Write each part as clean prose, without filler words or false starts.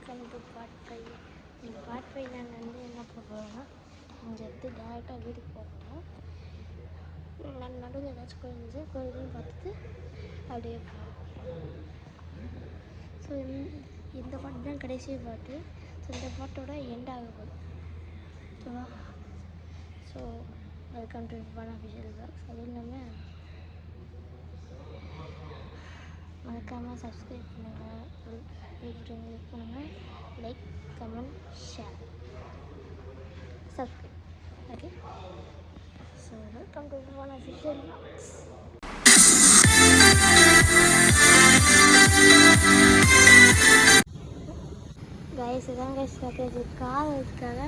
Welcome to part 5. இந்த part 5 நாங்கள் வந்து என்ன பண்ணுறோம்னா இங்கே எடுத்து டேரெக்டாக வீட்டுக்கு போகிறோம். நான் நடுவில் ஏதாச்சும் கோயிலுன்னு பார்த்துட்டு அப்படியே போகிறோம். ஸோ இந்த பாட்டு தான் கடைசி பாட்டு. ஸோ இந்த பாட்டோட எண்ட் ஆக போகுது. ஓகேவா? So welcome to one official box. அதுவும் இல்லாமல் மறக்காமல் சப்ஸ்கிரைப் பண்ணுங்கள், கிளிக் பண்ணுங்கள், like, comment, share, subscribe. Okay, so welcome to one official box. Guys இதான் கைஸ் பார்க்குறது கார் இதுக்காக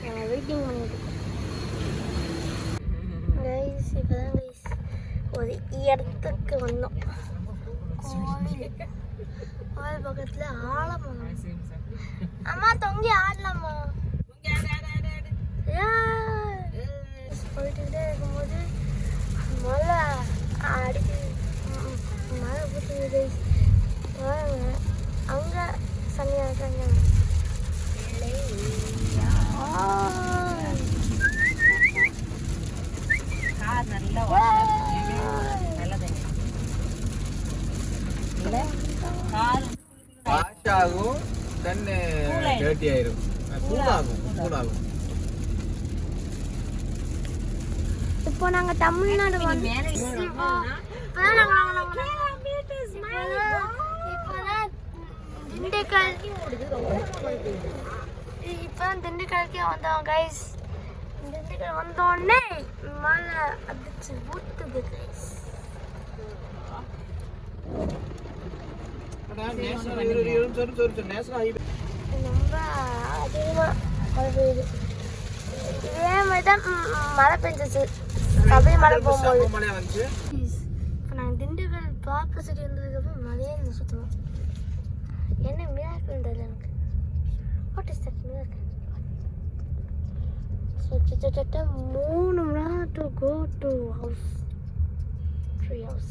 நாங்கள் வெயிட்டிங் பண்ணிட்டுருக்கோம். கைஸ் இப்போ தான் கைஸ் ஒரு இடத்துக்கு வந்தோம். கோயில் பக்கத்தில் ஆடலாமா? அம்மா தொங்கி ஆடலாமா? போயிட்டுக்கிட்டே இருக்கும்போது மழை அடிக்குது, மழை போட்டுக்குது. அங்கே சனியாக இருக்காங்க. ஆகும் கண்ணு டேர்ட்டி ஆயிரும், கூடாகும். இப்போ நாங்க தமிழ்நாடு இப்பதான் திண்டுக்கல்கே வந்தோம் கைஸ். திண்டுக்கல் வந்தோடனே மழை அடிச்சு ஊத்துது கைஸ். ரொம்ப அதிகமாக மழை பெய்யுது. இதே மாதிரி தான் மழை பெஞ்சிச்சு சபரிமலை போகும்போது. இப்போ நாங்கள் திண்டுக்கல் பாப்பா சிட்டி வந்ததுக்கப்புறம் மழையே இல்லை சுற்றுவோம். என்ன மிராக்கிள் தெரியல எனக்கு. What is that miracle? கிட்டத்தட்ட 3 மணி நேரம் to go to house, 3 hours.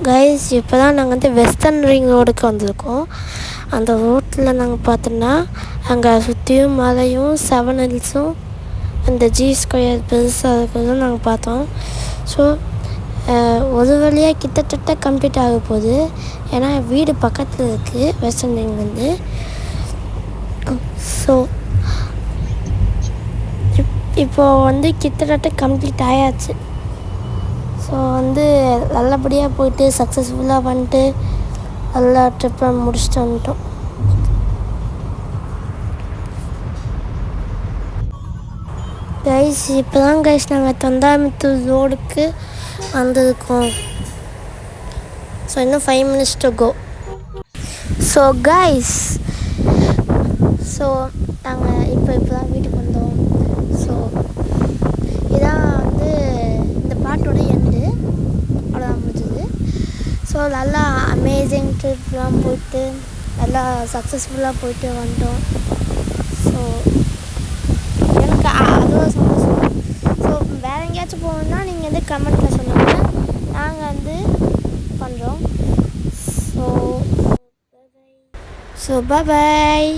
Guys இப்போ தான் நாங்கள் வந்து வெஸ்டர்ன் ரிங் ரோடுக்கு வந்திருக்கோம். அந்த ரோட்டில் நாங்கள் பார்த்தோன்னா அங்கே சுற்றியும் மலையும் 7 ஹில்ஸும் அந்த G² பெருசாக இருக்கிறதும் நாங்கள் பார்த்தோம். ஸோ ஒரு வழியாக கிட்டத்தட்ட கம்ப்ளீட் ஆக போகுது. ஏன்னா வீடு பக்கத்தில் இருக்குது வெஸ்டர்ன் ரிங் வந்து. ஸோ இப்போது வந்து கிட்டத்தட்ட கம்ப்ளீட் ஆயாச்சு. ஸோ வந்து நல்லபடியாக போயிட்டு சக்ஸஸ்ஃபுல்லாக வந்துட்டு எல்லா ட்ரிப்பை முடிச்சுட்டு வந்துட்டோம். கைஸ் இப்போ தான் கைஸ் நாங்கள் தொண்டாமுத்தூர் ரோடுக்கு வந்திருக்கோம். ஸோ இன்னும் 5 minutes to go. So guys நாங்கள் இப்போ தான் வீட்டுக்கு வந்தோம். ஸோ இதான் வந்து இந்த பாட்டோட எண்டு. அவ்வளோதான் முடிஞ்சது. ஸோ நல்லா அமேசிங் ட்ரிப்லாம் போயிட்டு நல்லா சக்ஸஸ்ஃபுல்லாக போயிட்டு வந்துட்டோம். ஸோ எனக்கு அதுவும் சந்தோஷம். ஸோ வேறு எங்கேயாச்சும் போகணுன்னா நீங்கள் வந்து கமெண்ட்டில் சொல்லுங்கள், நாங்கள் வந்து பண்ணுறோம். So bye.